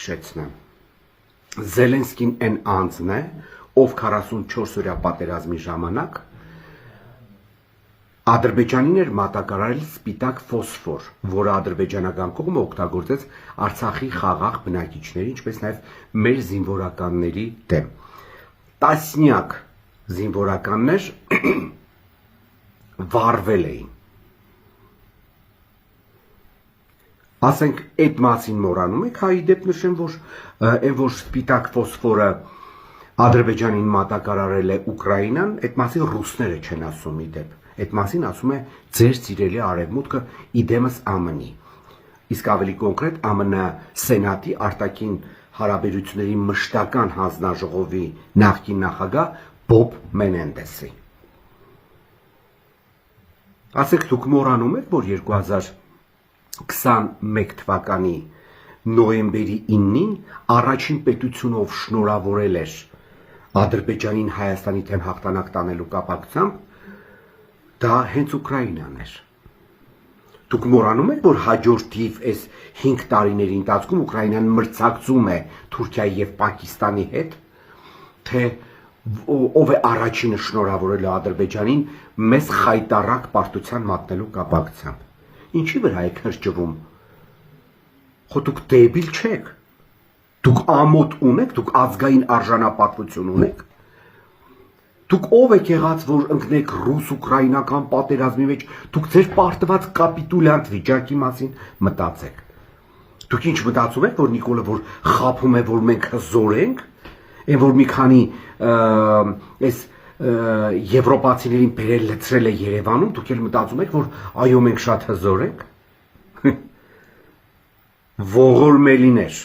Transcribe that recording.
հիշեցնեմ։ Զելենսկին այն անձն է, ով 44-օրյա պատերազմի ժամանակ Ադրբեջանին էր մատակարարել սպիտակ ֆոսֆոր, որը ադրբեջանական կողմը օգտագործեց Արցախի խաղաղ բնակիչների, ինչպես նաև մեր զինվորականների դեմ։ Տասնյակ զինվորականներ վարվել էին։ Ասենք այդ մասին մոռանում եք, հայի դեպ նշեմ, որ սպիտակ ֆոսֆորը Ադրբեջանին մատակարարել է Ուկրաինան, այդ մասին ռուսները չեն ասում ի դեպ։ Այդ մասին ասում է ձեր սիրելի արևմուտքը, իդեմս ԱՄՆ-ի։ Իսկ ավելի կոնկրետ ԱՄՆ Սենատի արտաքին հարաբերությունների մշտական հանձնաժողովի նախկին նախագահ Բոբ Մենենդեսի։ Ասեք դուք մոռանում եք, որ 2021 թվականի նոյեմբերի 9-ին առաջին պետությունով շնորհավորել էր Ադրբեջանին Հայաստանի դեմ հաղթանակ տանելու կապակցությամբ, դա հենց Ուկրաինան էր։ Դուք մոռանում եք, որ հաջորդիվ այս 5 տարիների ընթացքում Ուկրաինան մրցակցում է Թուրքիայի եւ Պակիստանի հետ, թե ով է առաջինը շնորհավորել Ադրբեջանին մեզ խայտառակ պարտության մատնելու կապակցությամբ։ Ինչի վրա եք հրճվում։ Խո դուք դեբիլ չեք։ Դուք ամոթ ունեք, դուք ազգային արժանապատվություն ունեք։ Դուք ով եք եղած, որ ընկնեք ռուս-ուկրաինական պատերազմի մեջ, դուք ձեր պարտված կապիտուլյանտ վիճակի մասին մտածեք։ Դուք ինչ մտածում եք, որ Նիկոլը որ խաբում է, որ մենք հզոր ենք, այն որ մի քանի այս եվրոպացիներին բերել լցրել է Երևանում, դուք էլ մտածում եք, որ այո մենք շատ հզոր ենք։ Ողորմելիներ։